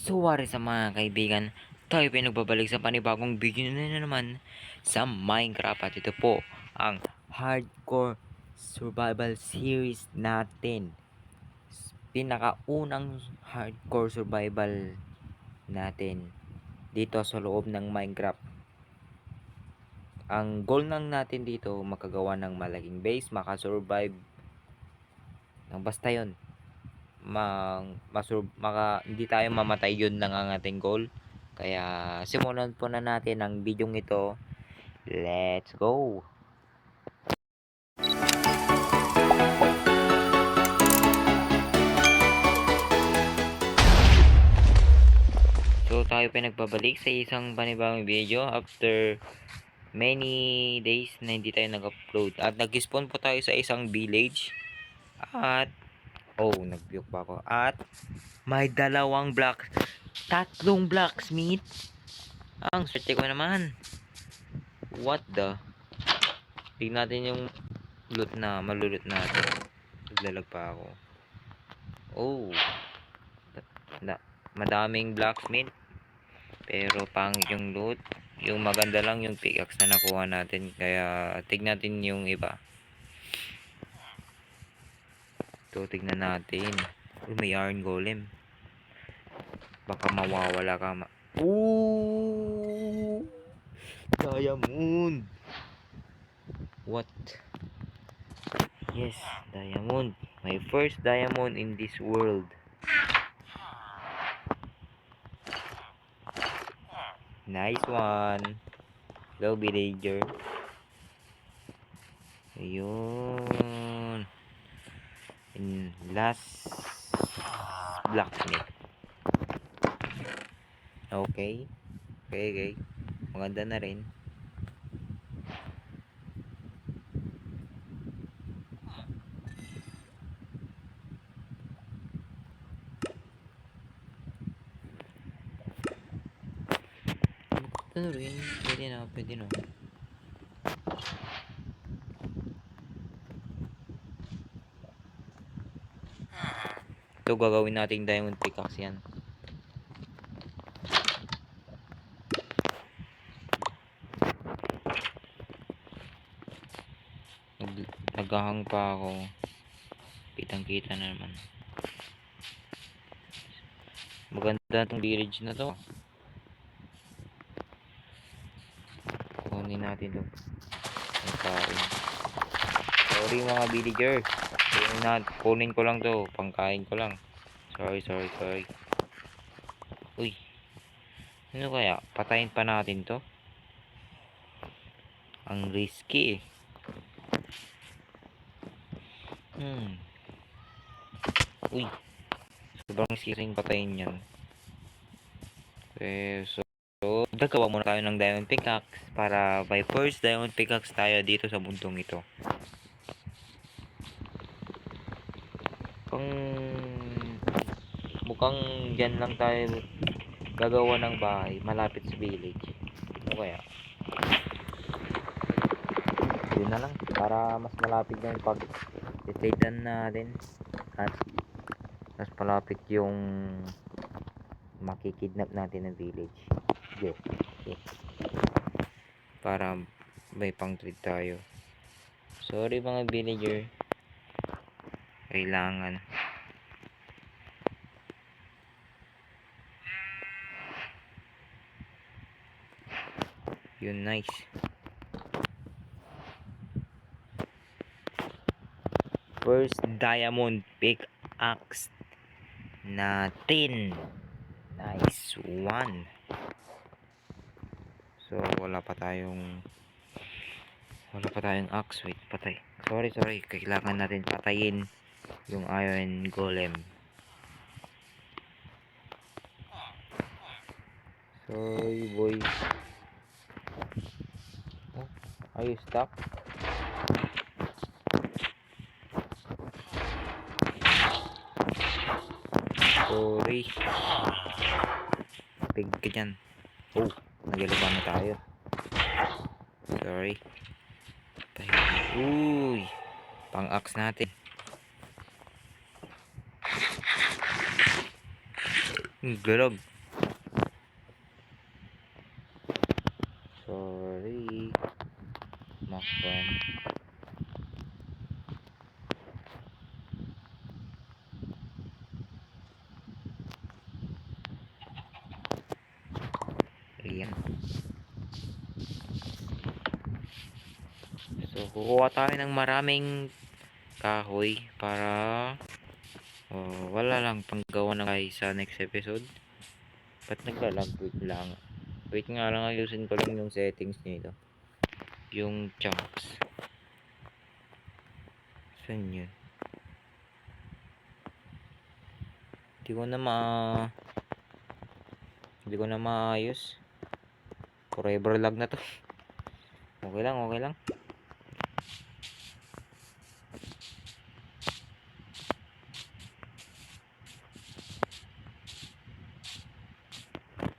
Suwari sa mga kaibigan, tayo pinagbabalik sa panibagong video na naman sa Minecraft at ito po ang hardcore survival series natin. Pinakaunang hardcore survival natin dito sa loob ng Minecraft. Ang goal lang natin dito, makagawa ng malaking base, makasurvive ng basta yon, hindi tayo mamatay, yun lang ang ating goal. Kaya simulan po na natin ang video ito. Let's go. So tayo pinagbabalik sa isang panibagong video after many days na hindi tayo nag-upload, at nag-spawn po tayo sa isang village at nag-build pa ako at may tatlong blacksmith. Ang swerte ko naman. What the? Tignan natin yung malulot natin. Naglalag pa ako. Madaming blacksmith pero pangit yung loot. Yung maganda lang yung pickaxe na nakuha natin, kaya tignan natin yung iba. Tignan natin. May iron golem, baka mawawala ka diamond. What? Yes, diamond. My first diamond in this world. Nice one. Go villager. Ayun. And last blacksmith. Okay. Maganda na rin. Ano rin? Pwede na. Ito gagawin nating diamond pickaxe yan. Naghahang pa ako. Kitang-kita na naman. Maganda itong village na to. Kunin natin to. Sorry mga villager. Kunin ko lang to. Pangkain ko lang. Sorry. Uy. Ano kaya? Patayin pa natin to? Ang risky eh. Uy. Sobrang risky rin patayin yan. Okay, so gagawa muna tayo ng diamond pickaxe para by first diamond pickaxe tayo dito sa mundong ito. Mukhang dyan lang tayo gagawa ng bahay malapit sa village. Ano kaya? Yun na lang para mas malapit yung pag-detaitan natin at mas malapit yung makikidnap natin ng village. Okay. Para may pang trade tayo. Sorry mga villager. Kailangan. Yun, nice. First diamond pickaxe natin. Nice one. So wala pa tayong axe. Wait, patay. Sorry. Kailangan natin patayin yung iron golem. Sorry boy. Are you stuck? Sorry. Pig ka dyan. Nagalaban na tayo. Sorry. Uy. Pang-axe natin. Galag. Ayan. So, kukuha tayo ng maraming kahoy para wala lang panggawa ng kahoy sa next episode. Ba't naglalag? Wait lang. Wait nga lang, ayusin ko lang yung settings nito. Yung chunks. Saan yun? Hindi ko na maayos. Forever lag na to. Okay lang, okay lang.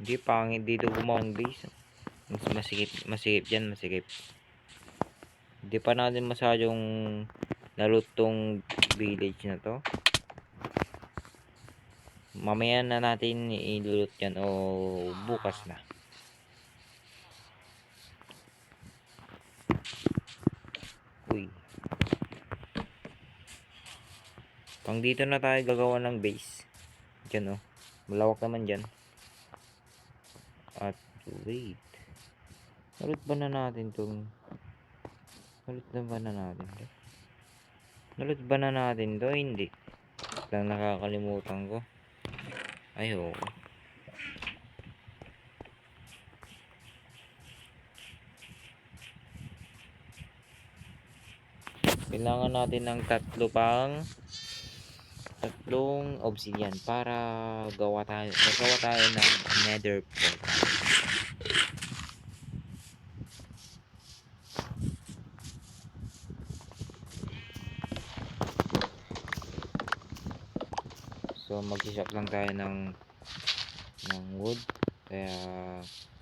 Hindi, pangit dito gumawa ng base. Mas masikip dyan, masikip. Hindi pa natin masyadong nalutong village na to. Mamaya na natin ilulot yan o bukas na. Uy. Pang dito na tayo gagawa ng base. Diyan oh. Malawak naman dyan. At wait. Nalot ba na natin itong... Nalot na ba na natin to? Nalot ba na natin to? Hindi. Lang nakakalimutan ko. Ay oo. Kailangan natin ng tatlong obsidian para gagawa tayo ng nether portal. So mag-shop lang tayo ng wood, kaya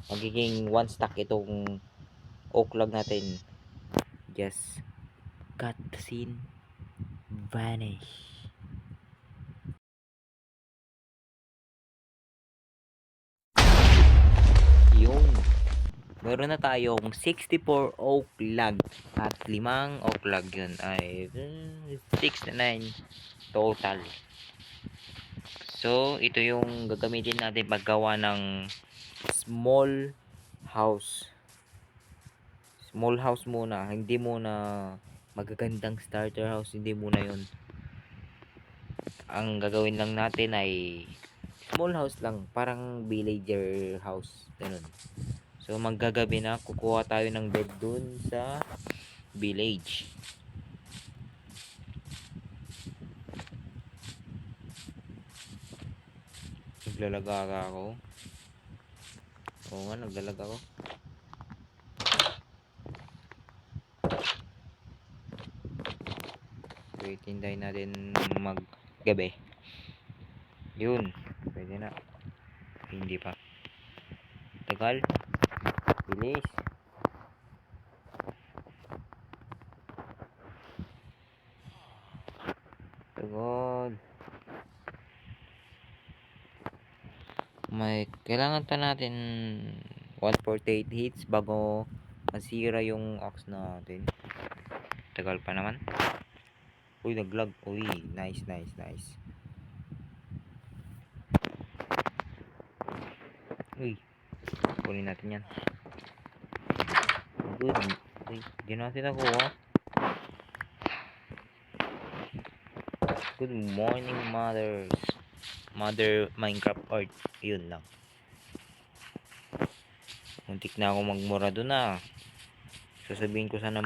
magiging 1 stack itong oak log natin. Just cut the scene, vanish. Yun, meron na tayong 64 oak log at 5 oak log. Yun ay 69 total. So ito yung gagamitin natin paggawa ng small house. Small house muna, hindi muna magagandang starter house, hindi muna yun. Ang gagawin lang natin ay small house lang, parang villager house, ganun. So maggagabi na, kukuha tayo ng bed dun sa village. Naglalaga ako. Oo nga, naglalaga ako. Wait, hintayin natin maggabi. Yun, pwede na. Hindi pa. Tagal. Bilis. Tagal. Kailangan pa natin 148 hits bago masira yung axe natin. Tagal pa naman. Uy, naglag. Uy, nice. Uy, kunin natin yan. Good. Uy, di natin nakuha. Good morning, Mother Minecraft art. Yun lang. Muntik na ako magmura doon ah. Sasabihin ko sana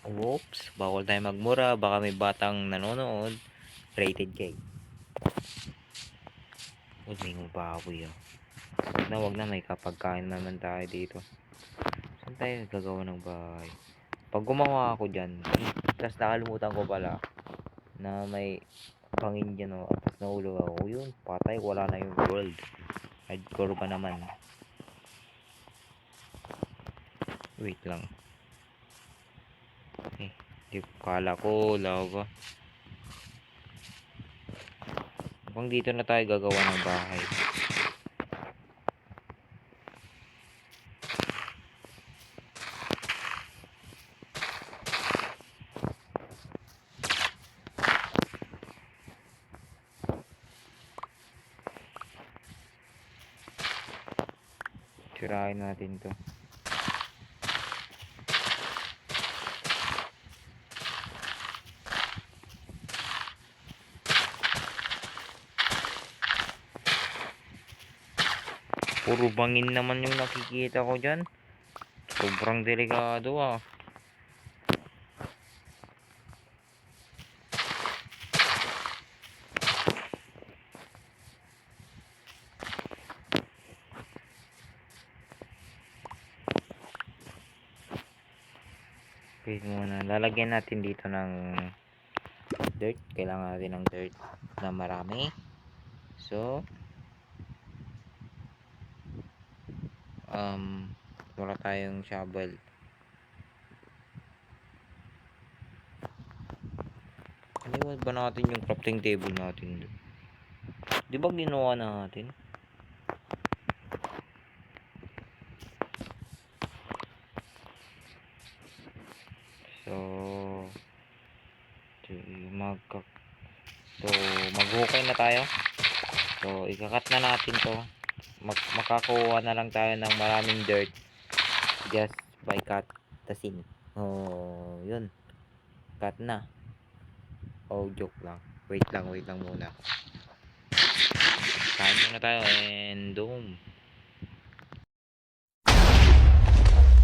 Oops, bawal tayo magmura. Baka may batang nanonood. Rated K. Huwag may baboy ah. Wag na, may kapagkain naman tayo dito. Saan tayo gagawa ng bahay? Pag gumawa ako dyan, tapos nakalimutan ko pala na may pangin dyan o, tapos nahulog ako, yun, patay, wala na yung world. Hardcore ba naman? Wait lang. Di kala ko lava. Hanggang dito na tayo gagawa ng bahay. Sirain natin to. Puro bangin naman yung nakikita ko dyan. Sobrang delikado ah. Wait muna. Lalagyan natin dito ng dirt. Kailangan natin ng dirt na marami. So, wala tayong shovel. Iniwan ba natin yung crafting table natin? Di ba ginawa natin? So, maghukay na tayo. So, ikakat na natin to. Makakuha na lang tayo ng maraming dirt just by cutting. Oh, yun. Cut na. Oh, joke lang. Wait lang muna. Kain muna tayo and boom.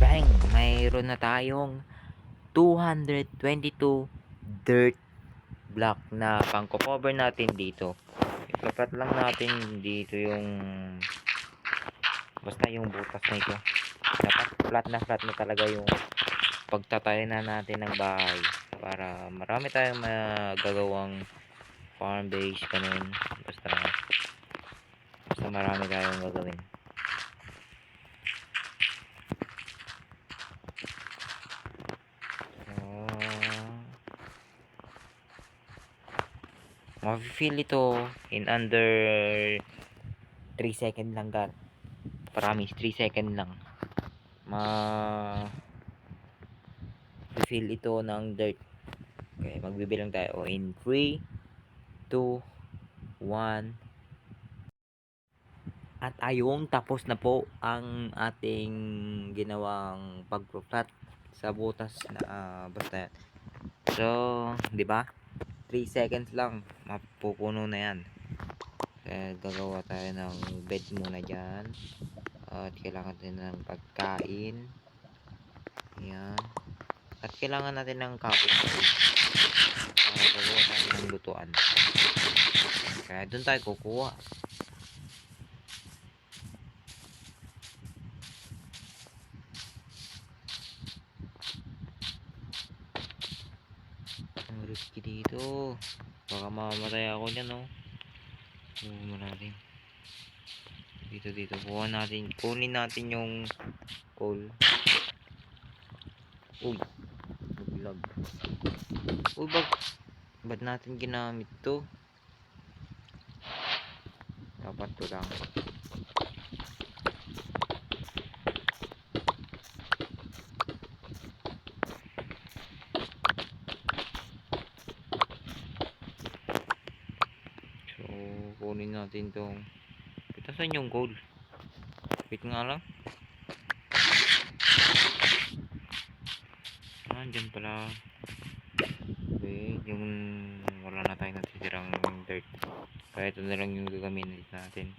Bang! Mayroon na tayong 222 dirt block na pang-cover natin dito. Ikakat lang natin dito yung basta yung butas na ito. Dapat flat na talaga yung pagtatayo na natin ng bahay para marami tayong magagawang farm base ganun. Basta marami tayong gagawin. Ma-feel ito in under 3 second lang gan. Promise 3 second lang. Feel ito ng dirt. Okay, magbibilang tayo in 3 2 1. At ayun, tapos na po ang ating ginawang pag-flat sa butas na basta yan. So, 'di ba? 3 seconds lang mapupuno na yan. Kaya gagawa tayo ng bed muna dyan. At kailangan natin ng pagkain. Yan. At kailangan natin ng kapit para gagawa tayo ng lutuan. Kaya doon tayo kukuha. Ang risky dito. Baka mamamatay ako dyan, no? Marami. Dito. Kunin natin yung coal. Uy. Naglag. Uy, ba't natin ginamit to? Dapat to lang. So, kunin natin tong. Saan yung gold? Wait nga lang. Andyan pala. Okay, yung wala na tayo natitirang dirt. Kaya ito na lang yung gagamitin natin.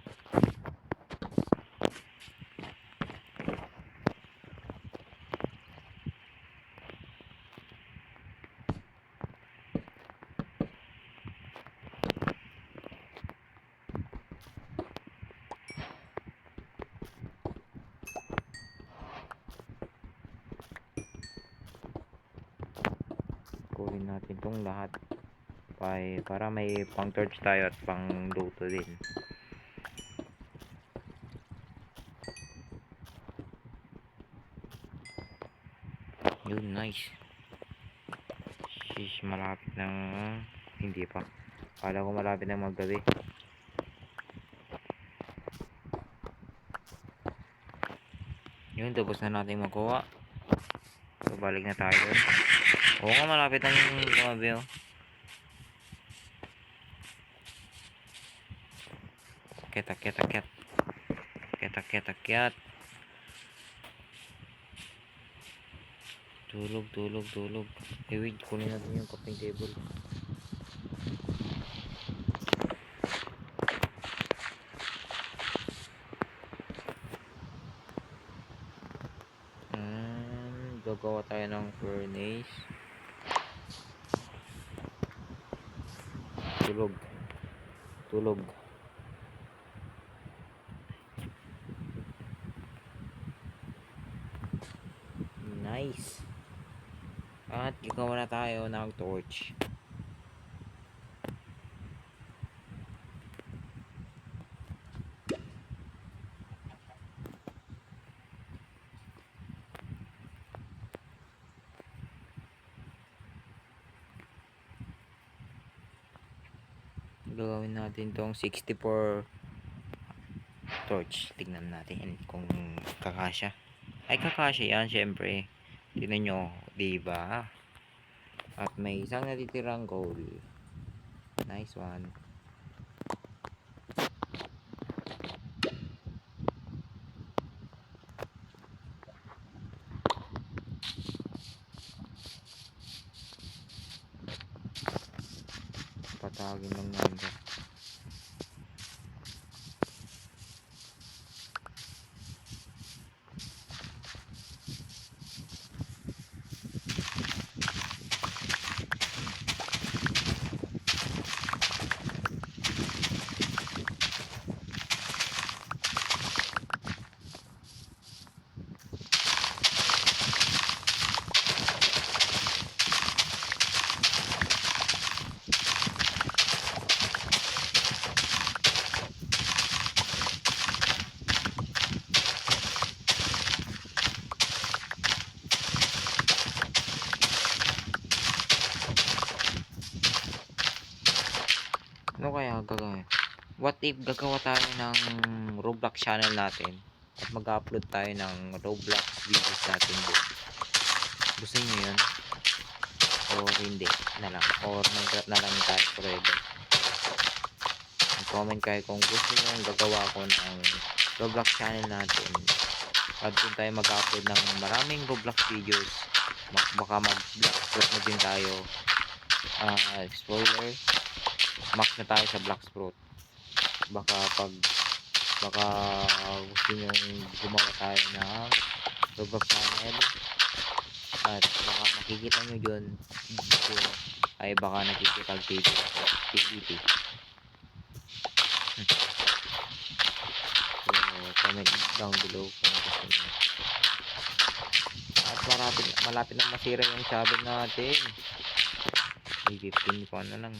Kunin natin tong lahat para may pang torch tayo at pang luto din. Yun, nice. Shish, malapit na. Hindi pa. Kala ko malapit na maggabi. Yun, tapos na natin makuha. So, balik na tayo. Oo nga, malapit na yung gabi, oh. Akyat. Tulog, tulog, tulog. Eh, wait, kunin natin yung crafting table. Gagawa tayo ng furnace. Tulog. Tulog. Nice. At gagawa na tayo ng torch. Gagawin natin tong 64 torch. Tignan natin kung kakasya. Ay, kakasya yan, syempre. Tignan nyo, diba? At may isang natitirang gold. Nice one. Patagin lang natin. Ano kaya gagawin? What if gagawa tayo ng Roblox channel natin at mag-upload tayo ng Roblox videos natin doon? Gusto niyo yun? O hindi na lang? Or mag-drop na lang tayo forever? Comment kayo kung gusto niyo gagawa ko ng Roblox channel natin at doon tayo mag-upload ng maraming Roblox videos. Baka mag-Blacksprout na din tayo. Spoiler, max na tayo sa Blacksprout. Baka gusto nyo gumawa tayo ng Roblox channel at baka makikita nyo dyan ay baka nakikipag PvP. So comment down below kung gusto nyo. At malapit na masira yung channel natin. 15 pa na lang.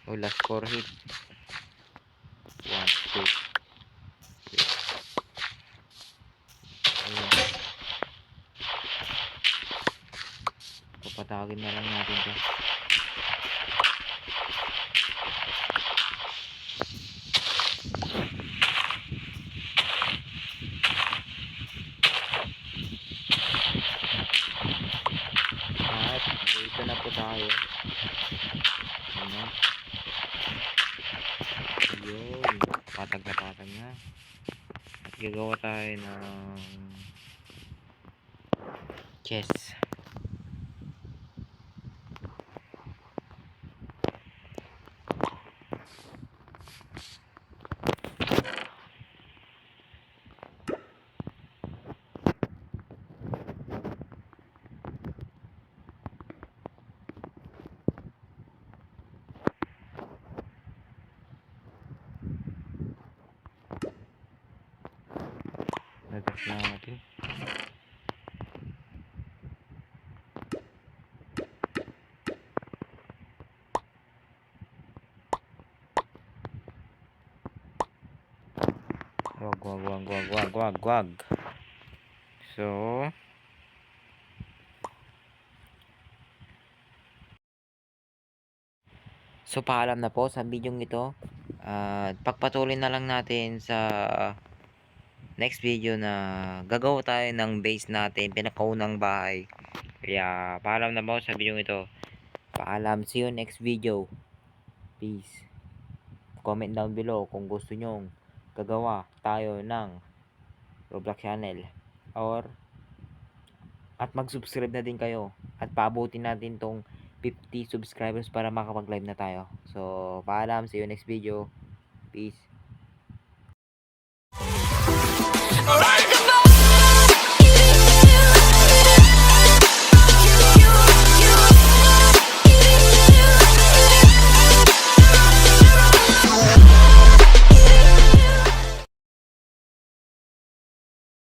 Last 4 hit. 1, 2, 3. Ayan. Papatagin na lang natin to. At dito na po tayo. Ayan. Yun. Patag na patag na. At gagawa tayo ng chest. Nagas natin. Wag. So paalam na po sa video ito. Pagpatuloy na lang natin sa next video na gagawa tayo ng base natin, pinakaunang bahay. Kaya paalam na po sa video ito. Paalam, see you next video. Peace. Comment down below kung gusto nyong gagawa tayo ng Roblox channel or at mag-subscribe na din kayo at paabutin natin tong 50 subscribers para makapag-live na tayo. So, paalam, see you next video. Peace.